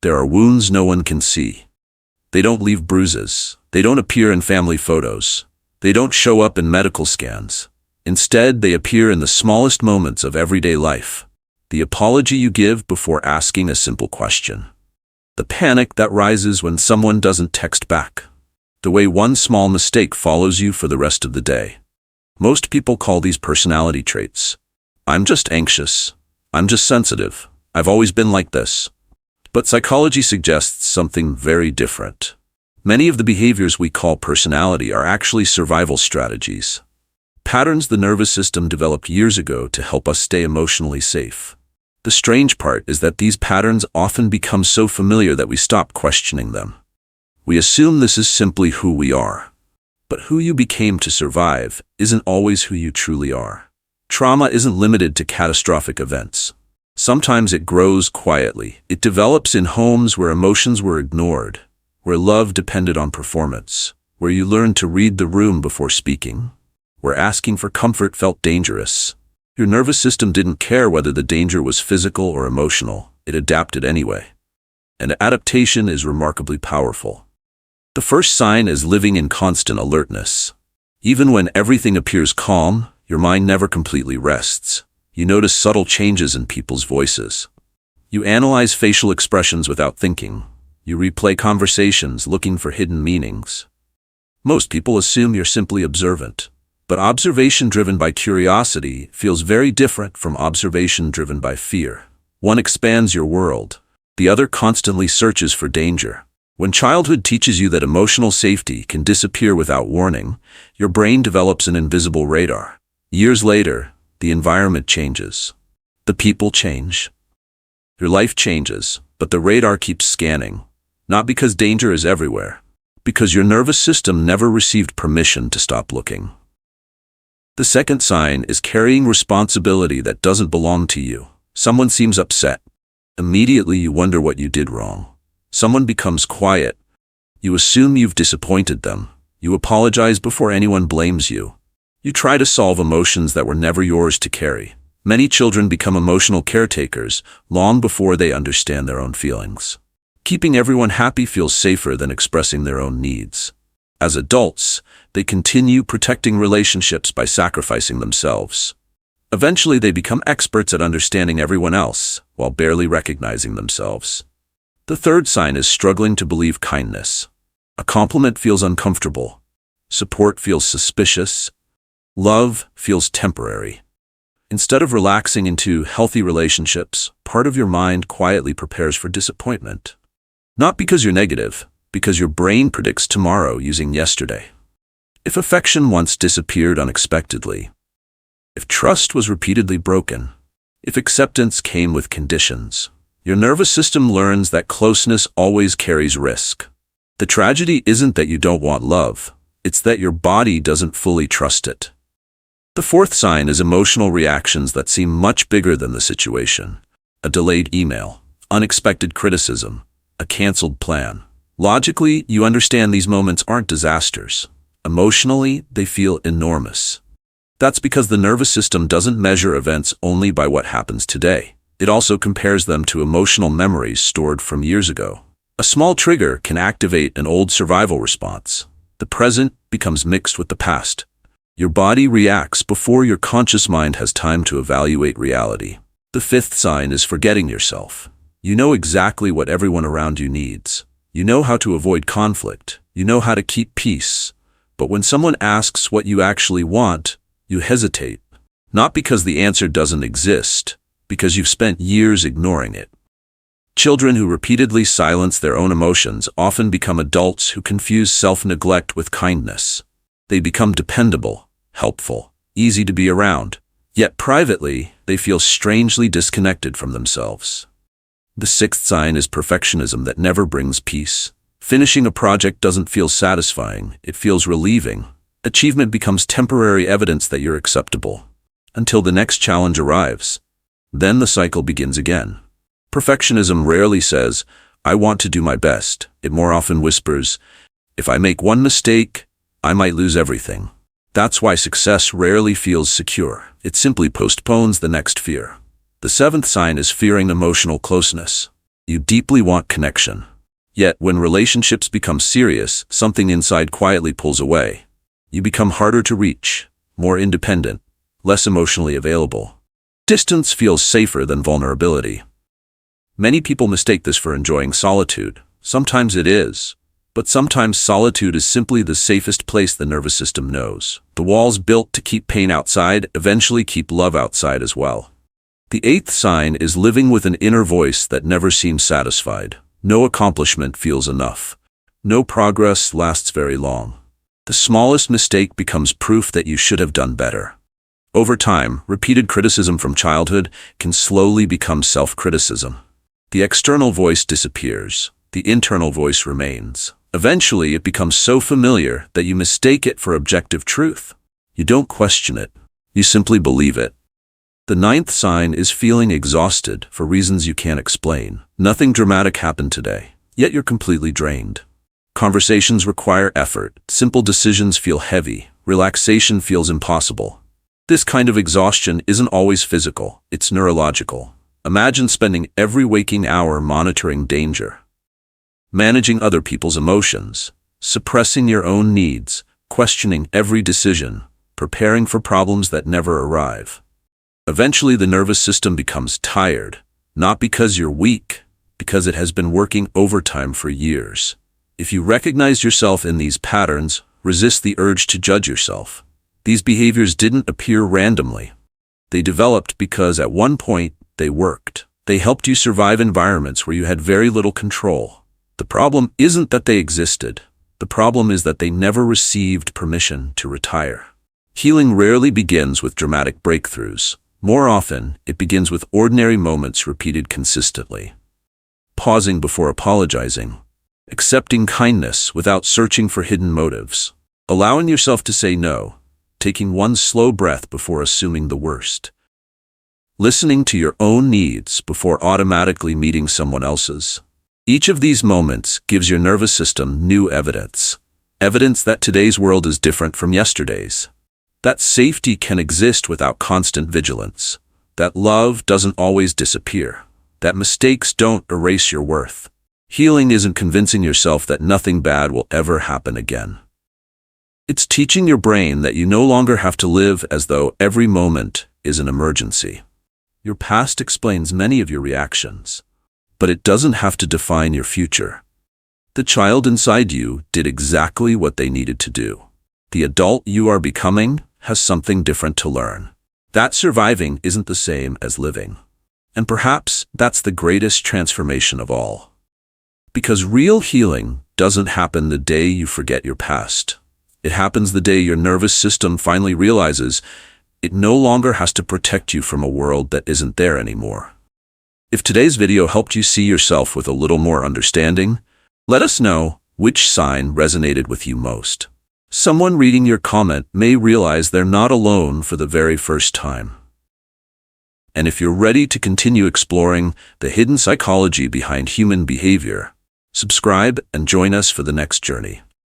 There are wounds no one can see. They don't leave bruises. They don't appear in family photos. They don't show up in medical scans. Instead, they appear in the smallest moments of everyday life. The apology you give before asking a simple question. The panic that rises when someone doesn't text back. The way one small mistake follows you for the rest of the day. Most people call these personality traits. I'm just anxious. I'm just sensitive. I've always been like this. But psychology suggests something very different. Many of the behaviors we call personality are actually survival strategies. Patterns the nervous system developed years ago to help us stay emotionally safe. The strange part is that these patterns often become so familiar that we stop questioning them. We assume this is simply who we are. But who you became to survive isn't always who you truly are. Trauma isn't limited to catastrophic events. Sometimes it grows quietly. It develops in homes where emotions were ignored, where love depended on performance, where you learned to read the room before speaking, where asking for comfort felt dangerous. Your nervous system didn't care whether the danger was physical or emotional. It adapted anyway. And adaptation is remarkably powerful. The first sign is living in constant alertness. Even when everything appears calm, your mind never completely rests. You notice subtle changes in people's voices. You analyze facial expressions without thinking. You replay conversations looking for hidden meanings. Most people assume you're simply observant. But observation driven by curiosity feels very different from observation driven by fear. One expands your world. The other constantly searches for danger. When childhood teaches you that emotional safety can disappear without warning, your brain develops an invisible radar. Years later, the environment changes. The people change. Your life changes, but the radar keeps scanning. Not because danger is everywhere, because your nervous system never received permission to stop looking. The second sign is carrying responsibility that doesn't belong to you. Someone seems upset. Immediately you wonder what you did wrong. Someone becomes quiet. You assume you've disappointed them. You apologize before anyone blames you. You try to solve emotions that were never yours to carry. Many children become emotional caretakers long before they understand their own feelings. Keeping everyone happy feels safer than expressing their own needs. As adults, they continue protecting relationships by sacrificing themselves. Eventually, they become experts at understanding everyone else while barely recognizing themselves. The third sign is struggling to believe kindness. A compliment feels uncomfortable. Support feels suspicious. Love feels temporary. Instead of relaxing into healthy relationships, part of your mind quietly prepares for disappointment. Not because you're negative, because your brain predicts tomorrow using yesterday. If affection once disappeared unexpectedly, if trust was repeatedly broken, if acceptance came with conditions, your nervous system learns that closeness always carries risk. The tragedy isn't that you don't want love, it's that your body doesn't fully trust it. The fourth sign is emotional reactions that seem much bigger than the situation. A delayed email, unexpected criticism, a canceled plan. Logically, you understand these moments aren't disasters. Emotionally, they feel enormous. That's because the nervous system doesn't measure events only by what happens today. It also compares them to emotional memories stored from years ago. A small trigger can activate an old survival response. The present becomes mixed with the past. Your body reacts before your conscious mind has time to evaluate reality. The fifth sign is forgetting yourself. You know exactly what everyone around you needs. You know how to avoid conflict. You know how to keep peace. But when someone asks what you actually want, you hesitate. Not because the answer doesn't exist, because you've spent years ignoring it. Children who repeatedly silence their own emotions often become adults who confuse self-neglect with kindness. They become dependable, helpful, easy to be around, yet privately, they feel strangely disconnected from themselves. The sixth sign is perfectionism that never brings peace. Finishing a project doesn't feel satisfying, it feels relieving. Achievement becomes temporary evidence that you're acceptable, until the next challenge arrives. Then the cycle begins again. Perfectionism rarely says, "I want to do my best." It more often whispers, "If I make one mistake, I might lose everything." That's why success rarely feels secure. It simply postpones the next fear. The seventh sign is fearing emotional closeness. You deeply want connection. Yet, when relationships become serious, something inside quietly pulls away. You become harder to reach, more independent, less emotionally available. Distance feels safer than vulnerability. Many people mistake this for enjoying solitude. Sometimes it is, but sometimes solitude is simply the safest place the nervous system knows. The walls built to keep pain outside eventually keep love outside as well. The eighth sign is living with an inner voice that never seems satisfied. No accomplishment feels enough. No progress lasts very long. The smallest mistake becomes proof that you should have done better. Over time, repeated criticism from childhood can slowly become self-criticism. The external voice disappears. The internal voice remains. Eventually, it becomes so familiar that you mistake it for objective truth. You don't question it. You simply believe it. The ninth sign is feeling exhausted for reasons you can't explain. Nothing dramatic happened today, yet you're completely drained. Conversations require effort. Simple decisions feel heavy. Relaxation feels impossible. This kind of exhaustion isn't always physical, it's neurological. Imagine spending every waking hour monitoring danger, managing other people's emotions, suppressing your own needs, questioning every decision, preparing for problems that never arrive. Eventually, the nervous system becomes tired, not because you're weak, because it has been working overtime for years. If you recognize yourself in these patterns, resist the urge to judge yourself. These behaviors didn't appear randomly. They developed because at one point they worked. They helped you survive environments where you had very little control. The problem isn't that they existed. The problem is that they never received permission to retire. Healing rarely begins with dramatic breakthroughs. More often, it begins with ordinary moments repeated consistently. Pausing before apologizing. Accepting kindness without searching for hidden motives. Allowing yourself to say no. Taking one slow breath before assuming the worst. Listening to your own needs before automatically meeting someone else's. Each of these moments gives your nervous system new evidence. Evidence that today's world is different from yesterday's. That safety can exist without constant vigilance. That love doesn't always disappear. That mistakes don't erase your worth. Healing isn't convincing yourself that nothing bad will ever happen again. It's teaching your brain that you no longer have to live as though every moment is an emergency. Your past explains many of your reactions, but it doesn't have to define your future. The child inside you did exactly what they needed to do. The adult you are becoming has something different to learn. That surviving isn't the same as living. And perhaps that's the greatest transformation of all. Because real healing doesn't happen the day you forget your past. It happens the day your nervous system finally realizes it no longer has to protect you from a world that isn't there anymore. If today's video helped you see yourself with a little more understanding, let us know which sign resonated with you most. Someone reading your comment may realize they're not alone for the very first time. And if you're ready to continue exploring the hidden psychology behind human behavior, subscribe and join us for the next journey.